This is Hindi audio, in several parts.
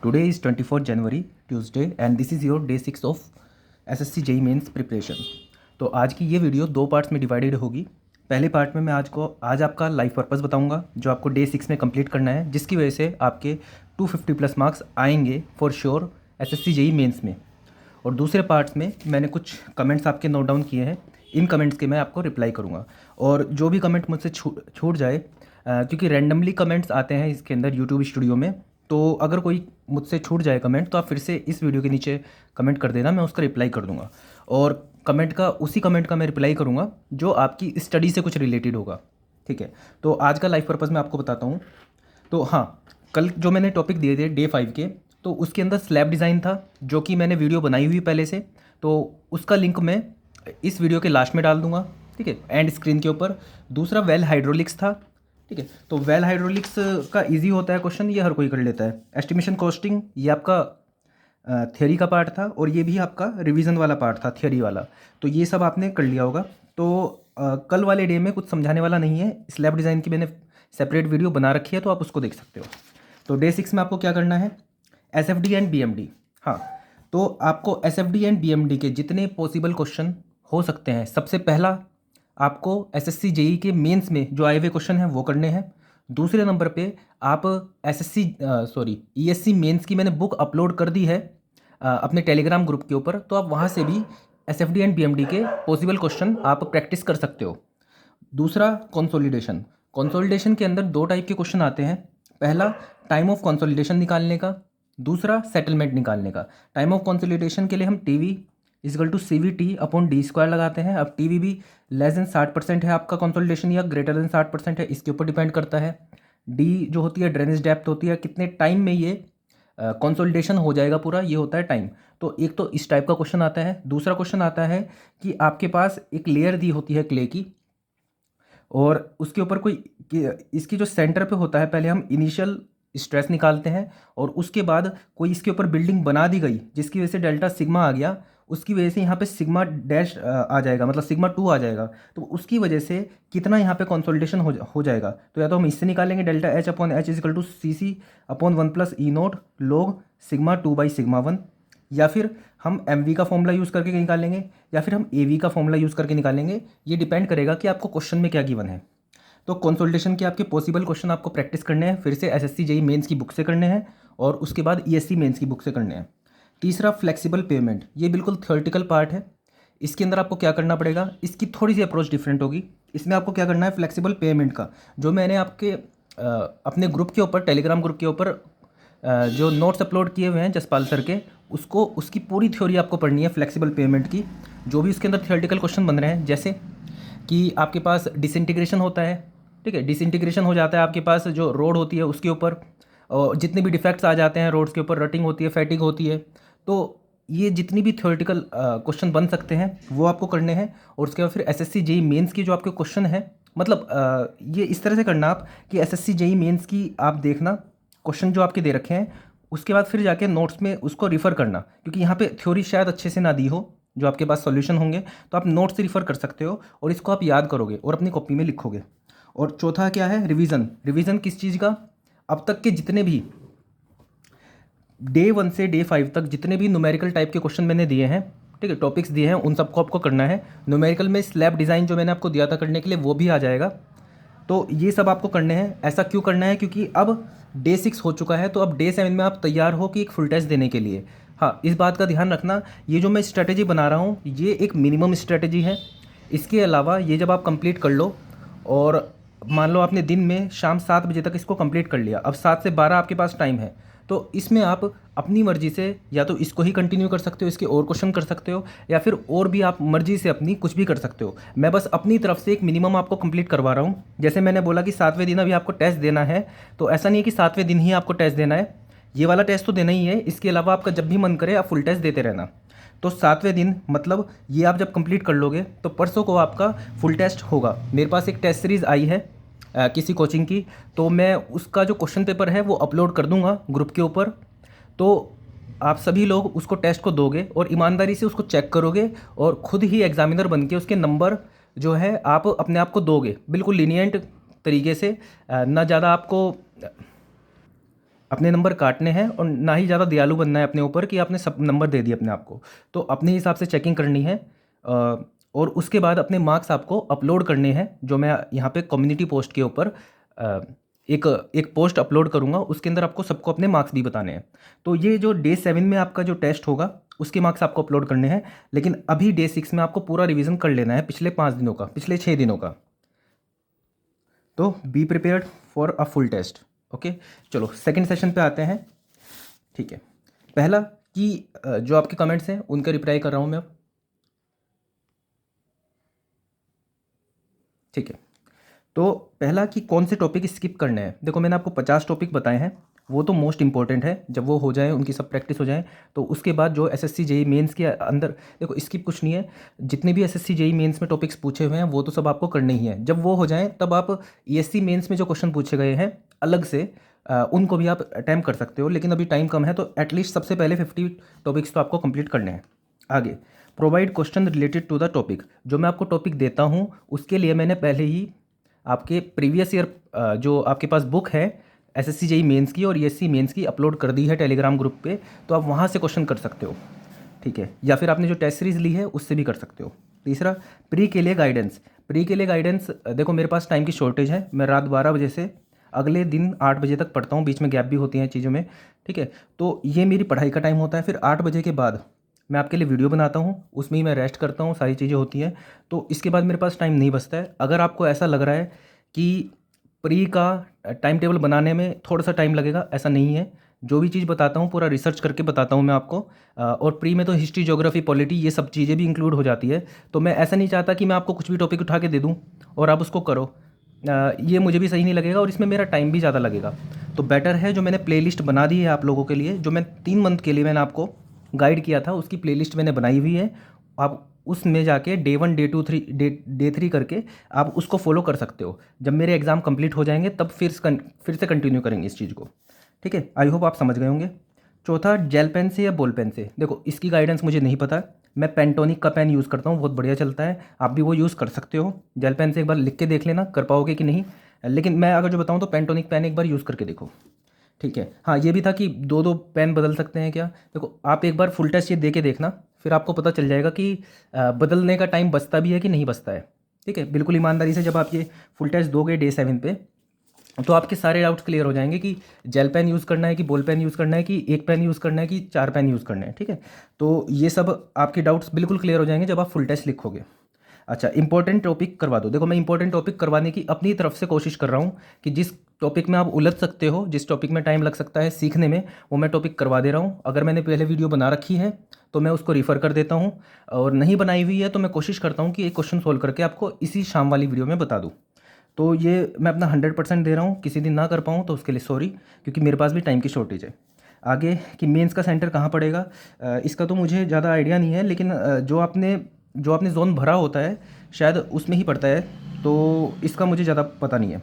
Today is 24th January, Tuesday, and this is your day 6 of SSC JEE mains preparation. तो आज की ये वीडियो दो पार्ट्स में डिवाइडेड होगी। पहले पार्ट में मैं आज आपका लाइफ पर्पस बताऊंगा जो आपको डे 6 में कंप्लीट करना है, जिसकी वजह से आपके 250 प्लस मार्क्स आएंगे for sure SSC JEE mains में। और दूसरे पार्ट्स में मैंने कुछ कमेंट्स आपके नोट डाउन किए हैं, इन कमेंट्स के मैं आपको रिप्लाई करूँगा। और जो भी कमेंट मुझसे छूट जाए, क्योंकि रैंडमली कमेंट्स आते हैं इसके अंदर यूट्यूब स्टूडियो में, तो अगर कोई मुझसे छूट जाए कमेंट तो आप फिर से इस वीडियो के नीचे कमेंट कर देना, मैं उसका रिप्लाई कर दूंगा। और उसी कमेंट का मैं रिप्लाई करूंगा जो आपकी स्टडी से कुछ रिलेटेड होगा। ठीक है, तो आज का लाइफ पर्पस मैं आपको बताता हूँ। तो हाँ, कल जो मैंने टॉपिक दिए थे डे 5 के, तो उसके अंदर स्लैब डिज़ाइन था जो कि मैंने वीडियो बनाई हुई पहले से, तो उसका लिंक मैं इस वीडियो के लास्ट में डाल दूंगा। ठीक है, एंड स्क्रीन के ऊपर। दूसरा वेल हाइड्रोलिक्स था। ठीक है, तो वेल हाइड्रोलिक्स का इजी होता है क्वेश्चन, ये हर कोई कर लेता है। एस्टिमेशन कॉस्टिंग ये आपका थियोरी का पार्ट था, और ये भी आपका रिवीजन वाला पार्ट था थियोरी वाला, तो ये सब आपने कर लिया होगा। तो कल वाले डे में कुछ समझाने वाला नहीं है, स्लैब डिज़ाइन की मैंने सेपरेट वीडियो बना रखी है, तो आप उसको देख सकते हो। तो डे 6 में आपको क्या करना है, SFD एंड BMD। हाँ, तो आपको SFD एंड BMD के जितने पॉसिबल क्वेश्चन हो सकते हैं, सबसे पहला आपको SSC JEE के मेंस में जो आए हुए क्वेश्चन हैं वो करने हैं। दूसरे नंबर पे आप ESC मेंस की मैंने बुक अपलोड कर दी है अपने टेलीग्राम ग्रुप के ऊपर, तो आप वहाँ से भी SFD एंड BMD के पॉसिबल क्वेश्चन आप प्रैक्टिस कर सकते हो। दूसरा कंसोलिडेशन के अंदर दो टाइप के क्वेश्चन आते हैं। पहला टाइम ऑफ कंसोलिडेशन निकालने का, दूसरा सेटलमेंट निकालने का। टाइम ऑफ कंसोलिडेशन के लिए हम TV = CVT/D² लगाते हैं। अब TV भी लेस देन 60% है आपका कंसोलिडेशन या ग्रेटर देन 60% है, इसके ऊपर डिपेंड करता है। D जो होती है ड्रेनेज डेप्थ होती है, कितने टाइम में ये कंसोलिडेशन हो जाएगा पूरा, ये होता है टाइम। तो एक तो इस टाइप का क्वेश्चन आता है। दूसरा क्वेश्चन आता है कि आपके पास एक लेयर दी होती है क्ले की, और उसके ऊपर इसकी जो सेंटर पे होता है, पहले हम इनिशियल स्ट्रेस निकालते हैं, और उसके बाद कोई इसके ऊपर बिल्डिंग बना दी गई जिसकी वजह से डेल्टा सिग्मा आ गया, उसकी वजह से यहाँ पे सिग्मा डैश आ जाएगा, मतलब सिग्मा 2 आ जाएगा। तो उसकी वजह से कितना यहाँ पे कंसोलिडेशन हो जाएगा, तो या तो हम इससे निकालेंगे delta H/H = CC/1 + E0 log sigma 2/σ1, या फिर हम MV का फॉर्मूला यूज़ करके निकालेंगे, या फिर हम AV का फॉर्मूला यूज़ करके निकालेंगे। ये डिपेंड करेगा कि आपको क्वेश्चन में क्या गिवन है। तो कंसोलिडेशन के आपके पॉसिबल क्वेश्चन आपको प्रैक्टिस करने हैं, फिर से SSC JEE मेंस की बुक से करने हैं, और उसके बाद ESC मेंस की बुक से करने हैं। तीसरा फ्लेक्सिबल पेमेंट, ये बिल्कुल थ्योरेटिकल पार्ट है। इसके अंदर आपको क्या करना पड़ेगा, इसकी थोड़ी सी अप्रोच डिफरेंट होगी। इसमें आपको क्या करना है, फ्लेक्सिबल पेमेंट का जो मैंने आपके अपने ग्रुप के ऊपर, टेलीग्राम ग्रुप के ऊपर जो नोट्स अपलोड किए हुए हैं जसपाल सर के, उसकी पूरी थ्योरी आपको पढ़नी है फ्लेक्सिबल पेमेंट की। जो भी उसके अंदर थियोरेटिकल क्वेश्चन बन रहे हैं, जैसे कि आपके पास डिसइंटीग्रेशन होता है। ठीक है, डिसइंटीग्रेशन हो जाता है आपके पास जो रोड होती है उसके ऊपर, और जितने भी डिफेक्ट्स आ जाते हैं रोड्स के ऊपर, रटिंग होती है, फैटिग होती है। तो ये जितनी भी थ्योरेटिकल क्वेश्चन बन सकते हैं वो आपको करने हैं। और उसके बाद फिर SSC JEE मेंस की जो आपके क्वेश्चन है, मतलब ये इस तरह से करना आप कि SSC JEE मेंस की आप देखना क्वेश्चन जो आपके दे रखे हैं, उसके बाद फिर जाके नोट्स में उसको रिफ़र करना, क्योंकि यहाँ पे थ्योरी शायद अच्छे से ना दी हो जो आपके पास सॉल्यूशन होंगे, तो आप नोट्स से रिफ़र कर सकते हो और इसको आप याद करोगे और अपनी कॉपी में लिखोगे। और चौथा क्या है, रिवीजन किस चीज़ का, अब तक के जितने भी डे 1 से डे 5 तक जितने भी न्यूमेरिकल टाइप के क्वेश्चन मैंने दिए हैं, ठीक है, टॉपिक्स दिए हैं, उन सबको आपको करना है। न्यूमेरिकल में स्लैब डिज़ाइन जो मैंने आपको दिया था करने के लिए, वो भी आ जाएगा। तो ये सब आपको करने हैं। ऐसा क्यों करना है, क्योंकि अब डे 6 हो चुका है, तो अब डे 7 में आप तैयार हो कि एक फुल टेस्ट देने के लिए। हाँ, इस बात का ध्यान रखना, ये जो मैं स्ट्रैटेजी बना रहा हूँ ये एक मिनिमम स्ट्रैटेजी है। इसके अलावा ये जब आप कंप्लीट कर लो, और मान लो आपने दिन में शाम 7 बजे तक इसको कंप्लीट कर लिया, अब 7 से 12 आपके पास टाइम है, तो इसमें आप अपनी मर्जी से या तो इसको ही कंटिन्यू कर सकते हो, इसके और क्वेश्चन कर सकते हो, या फिर और भी आप मर्जी से अपनी कुछ भी कर सकते हो। मैं बस अपनी तरफ से एक मिनिमम आपको कंप्लीट करवा रहा हूँ। जैसे मैंने बोला कि 7वें दिन अभी आपको टेस्ट देना है, तो ऐसा नहीं है कि 7वें दिन ही आपको टेस्ट देना है, ये वाला टेस्ट तो देना ही है। इसके अलावा आपका जब भी मन करे आप फुल टेस्ट देते रहना। तो 7वें दिन मतलब ये आप जब कंप्लीट कर लोगे तो परसों को आपका फुल टेस्ट होगा। मेरे पास एक टेस्ट सीरीज़ आई है किसी कोचिंग की, तो मैं उसका जो क्वेश्चन पेपर है वो अपलोड कर दूंगा ग्रुप के ऊपर। तो आप सभी लोग उसको टेस्ट को दोगे और ईमानदारी से उसको चेक करोगे, और ख़ुद ही एग्जामिनर बन के उसके नंबर जो है आप अपने आप को दोगे, बिल्कुल लीनियंट तरीके से, ना ज़्यादा आपको अपने नंबर काटने हैं और ना ही ज़्यादा दयालु बनना है अपने ऊपर कि आपने सब नंबर दे दिए अपने आप को। तो अपने हिसाब से चेकिंग करनी है और उसके बाद अपने मार्क्स आपको अपलोड करने हैं, जो मैं यहाँ पे कम्युनिटी पोस्ट के ऊपर एक एक पोस्ट अपलोड करूँगा, उसके अंदर आपको सबको अपने मार्क्स भी बताने हैं। तो ये जो डे 7 में आपका जो टेस्ट होगा उसके मार्क्स आपको अपलोड करने हैं, लेकिन अभी डे 6 में आपको पूरा रिवीजन कर लेना है पिछले 5 दिनों का, पिछले 6 दिनों का। तो be prepared for a full test. Okay, चलो सेकंड सेशन पे आते हैं। ठीक है, पहला कि जो आपके कमेंट्स हैं उनका रिप्लाई कर रहा हूँ मैं अब। ठीक है, तो पहला कि कौन से टॉपिक स्किप करने हैं। देखो मैंने आपको 50 टॉपिक बताए हैं, वो तो मोस्ट इंपॉर्टेंट है। जब वो हो जाए, उनकी सब प्रैक्टिस हो जाए, तो उसके बाद जो एसएससी जेई मेंस के अंदर, देखो स्किप कुछ नहीं है। जितने भी एसएससी जेई मेंस में टॉपिक्स पूछे हुए हैं वो तो सब आपको करने ही हैं। जब वो हो जाए तब आप ईएससी मेंस में जो क्वेश्चन पूछे गए हैं अलग से उनको भी आप अटैम्प्ट कर सकते हो, लेकिन अभी टाइम कम है, तो एटलीस्ट सबसे पहले 50 टॉपिक्स तो आपको कंप्लीट करने हैं। आगे, provide question related to the topic. जो मैं आपको टॉपिक देता हूँ उसके लिए मैंने पहले ही आपके प्रीवियस ईयर जो आपके पास बुक है एसएससी जेई मेंस की और ईएससी मेंस की अपलोड कर दी है टेलीग्राम ग्रुप पे, तो आप वहाँ से क्वेश्चन कर सकते हो। ठीक है, या फिर आपने जो टेस्ट सीरीज ली है उससे भी कर सकते हो। तीसरा, प्री के लिए गाइडेंस। प्री के लिए गाइडेंस, देखो मेरे पास टाइम की शॉर्टेज है, मैं रात 12 बजे से अगले दिन 8 बजे तक पढ़ता हूँ, बीच में गैप भी होती हैं चीज़ों में। ठीक है, तो ये मेरी पढ़ाई का टाइम होता है। फिर 8 बजे के बाद मैं आपके लिए वीडियो बनाता हूँ, उसमें ही मैं रेस्ट करता हूँ, सारी चीज़ें होती हैं। तो इसके बाद मेरे पास टाइम नहीं बचता है। अगर आपको ऐसा लग रहा है कि प्री का टाइम टेबल बनाने में थोड़ा सा टाइम लगेगा, ऐसा नहीं है। जो भी चीज़ बताता हूँ पूरा रिसर्च करके बताता हूँ मैं आपको। और प्री में तो हिस्ट्री, ज्योग्राफी, पॉलिटी ये सब चीज़ें भी इंक्लूड हो जाती है। तो मैं ऐसा नहीं चाहता कि मैं आपको कुछ भी टॉपिक उठा के दे दूँ और आप उसको करो। ये मुझे भी सही नहीं लगेगा और इसमें मेरा टाइम भी ज़्यादा लगेगा। तो बेटर है जो मैंने प्लेलिस्ट बना दी है आप लोगों के लिए, जो मैं 3 मंथ के लिए मैंने आपको गाइड किया था, उसकी प्लेलिस्ट मैंने बनाई हुई है। आप उसमें जाके डे 1, डे 2, डे 3 करके आप उसको फॉलो कर सकते हो। जब मेरे एग्ज़ाम कंप्लीट हो जाएंगे तब फिर से कंटिन्यू करेंगे इस चीज़ को। ठीक है, आई होप आप समझ गए होंगे। चौथा, जेल पेन से या बॉल पेन से। देखो इसकी गाइडेंस मुझे नहीं पता, मैं पेंटोनिक का पेन यूज़ करता हूँ, बहुत बढ़िया चलता है, आप भी वो यूज़ कर सकते हो। जेल पेन से एक बार लिख के देख लेना कर पाओगे कि नहीं, लेकिन मैं अगर जो बताऊँ तो पेंटोनिक पेन एक बार यूज़ करके देखो। ठीक है, हाँ ये भी था कि 2-2 पेन बदल सकते हैं क्या। देखो आप एक बार फुल टेस्ट ये दे के देखना, फिर आपको पता चल जाएगा कि बदलने का टाइम बचता भी है कि नहीं बचता है। ठीक है, बिल्कुल ईमानदारी से जब आप ये फुल टेस्ट दोगे डे 7 पे, तो आपके सारे डाउट्स क्लियर हो जाएंगे कि जेल पेन यूज़ करना है कि बॉल पेन यूज़ करना है कि एक पेन यूज़ करना है कि 4 पेन यूज़ करना है। ठीक है, तो ये सब आपके डाउट्स बिल्कुल क्लियर हो जाएंगे जब आप फुल टेस्ट लिखोगे। अच्छा, इंपॉर्टेंट टॉपिक करवा दो। देखो मैं इंपॉर्टेंट टॉपिक करवाने की अपनी तरफ से कोशिश कर रहा हूँ कि जिस टॉपिक में आप उलझ सकते हो, जिस टॉपिक में टाइम लग सकता है सीखने में, वो मैं टॉपिक करवा दे रहा हूँ। अगर मैंने पहले वीडियो बना रखी है तो मैं उसको रिफ़र कर देता हूँ, और नहीं बनाई हुई है तो मैं कोशिश करता हूँ कि एक क्वेश्चन सोल्व करके आपको इसी शाम वाली वीडियो में बता दूँ। तो ये मैं अपना 100% दे रहा हूँ। किसी दिन ना कर पाऊँ तो उसके लिए सॉरी, क्योंकि मेरे पास भी टाइम की शॉर्टेज है। आगे कि मेंस का सेंटर कहाँ पड़ेगा, इसका तो मुझे ज़्यादा आइडिया नहीं है, लेकिन जो आपने जोन भरा होता है शायद उसमें ही पड़ता है, तो इसका मुझे ज़्यादा पता नहीं है।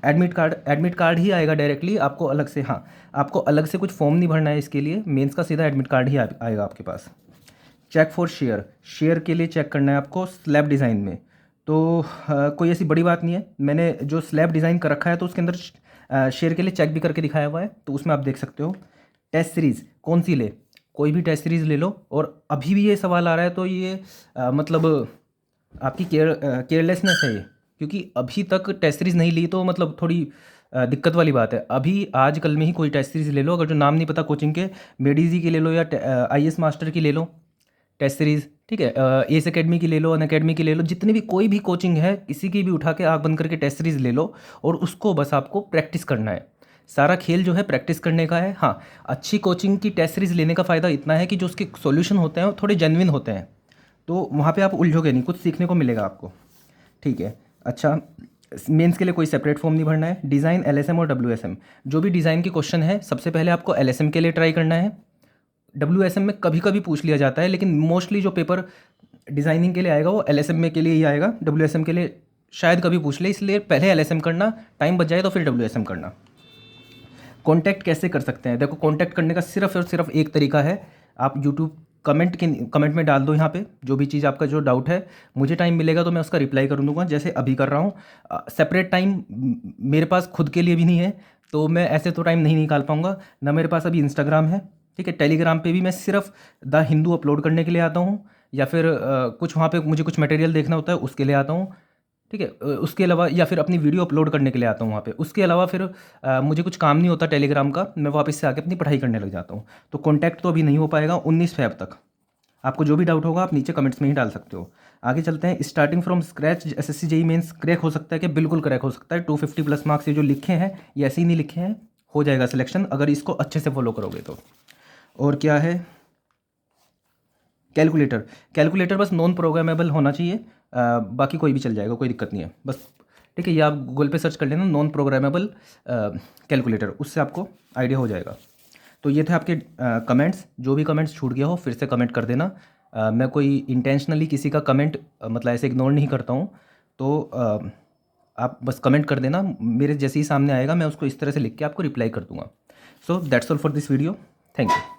एडमिट कार्ड ही आएगा डायरेक्टली आपको अलग से। हाँ, आपको अलग से कुछ फॉर्म नहीं भरना है इसके लिए, मेंस का सीधा एडमिट कार्ड ही आएगा आपके पास। चेक फॉर शेयर के लिए चेक करना है आपको स्लैब डिज़ाइन में। तो कोई ऐसी बड़ी बात नहीं है, मैंने जो स्लैब डिज़ाइन कर रखा है तो उसके अंदर शेयर के लिए चेक भी करके दिखाया हुआ है, तो उसमें आप देख सकते हो। टेस्ट सीरीज़ कौन सी ले, कोई भी टेस्ट सीरीज़ ले लो। और अभी भी ये सवाल आ रहा है तो ये मतलब आपकी केयरलेसनेस है ये, क्योंकि अभी तक टेस्ट सीरीज़ नहीं ली तो मतलब थोड़ी दिक्कत वाली बात है। अभी आज कल में ही कोई टेस्ट सीरीज़ ले लो, अगर जो नाम नहीं पता कोचिंग के, मेडीजी की ले लो या आईएएस मास्टर की ले लो टेस्ट सीरीज़। ठीक है, एस एकेडमी की ले लो, अन अकेडमी की ले लो, जितनी भी कोई भी कोचिंग है किसी की भी उठा के आँख बंद करके टेस्ट सीरीज़ ले लो, और उसको बस आपको प्रैक्टिस करना है। सारा खेल जो है प्रैक्टिस करने का है। हाँ, अच्छी कोचिंग की टेस्ट सीरीज़ लेने का फ़ायदा इतना है कि जो उसके सॉल्यूशन होते हैं वो थोड़े जेन्युइन होते हैं, तो वहाँ पे आप उलझोगे नहीं, कुछ सीखने को मिलेगा आपको। ठीक है, अच्छा मेंस के लिए कोई सेपरेट फॉर्म नहीं भरना है। डिज़ाइन, एलएसएम और डब्ल्यूएसएम, जो भी डिज़ाइन के क्वेश्चन है सबसे पहले आपको एलएसएम के लिए ट्राई करना है। डब्ल्यूएसएम में कभी कभी पूछ लिया जाता है, लेकिन मोस्टली जो पेपर डिज़ाइनिंग के लिए आएगा वो एलएसएम में के लिए ही आएगा। डब्ल्यूएसएम के लिए शायद कभी पूछ ले, इसलिए पहले एलएसएम करना, टाइम बच जाए तो फिर डब्ल्यूएसएम करना। कॉन्टैक्ट कैसे कर सकते हैं, देखो कॉन्टैक्ट करने का सिर्फ और सिर्फ एक तरीका है, आप यूट्यूब कमेंट में डाल दो यहाँ पे जो भी चीज़ आपका जो डाउट है, मुझे टाइम मिलेगा तो मैं उसका रिप्लाई कर दूँगा, जैसे अभी कर रहा हूँ। सेपरेट टाइम मेरे पास खुद के लिए भी नहीं है, तो मैं ऐसे तो टाइम नहीं निकाल पाऊँगा। ना मेरे पास अभी इंस्टाग्राम है, ठीक है। टेलीग्राम पे भी मैं सिर्फ द हिंदू अपलोड करने के लिए आता हूँ, या फिर कुछ वहाँ पे मुझे कुछ मटेरियल देखना होता है उसके लिए आता हूँ, ठीक है। उसके अलावा या फिर अपनी वीडियो अपलोड करने के लिए आता हूँ वहाँ पे। उसके अलावा फिर मुझे कुछ काम नहीं होता टेलीग्राम का, मैं वापस से आके अपनी पढ़ाई करने लग जाता हूँ। तो कॉन्टैक्ट तो अभी नहीं हो पाएगा 19 फ़रवरी तक। आपको जो भी डाउट होगा आप नीचे कमेंट्स में ही डाल सकते हो। आगे चलते हैं। Starting from scratch SSC JEE mains crack हो सकता है कि बिल्कुल क्रैक हो सकता है। 250 प्लस मार्क्स ये जो लिखे हैं ये ऐसे ही नहीं लिखे हैं, हो जाएगा सिलेक्शन अगर इसको अच्छे से फॉलो करोगे तो। और क्या है, कैलकुलेटर बस नॉन प्रोग्रामेबल होना चाहिए, बाकी कोई भी चल जाएगा, कोई दिक्कत नहीं है बस, ठीक है। ये आप गूगल पे सर्च कर लेना नॉन प्रोग्रामेबल कैलकुलेटर, उससे आपको आइडिया हो जाएगा। तो ये थे आपके कमेंट्स। जो भी कमेंट्स छूट गया हो फिर से कमेंट कर देना। मैं कोई इंटेंशनली किसी का कमेंट मतलब ऐसे इग्नोर नहीं करता हूँ, तो आप बस कमेंट कर देना, मेरे जैसे ही सामने आएगा मैं उसको इस तरह से लिख के आपको रिप्लाई कर दूंगा। So that's all for this video, thank you.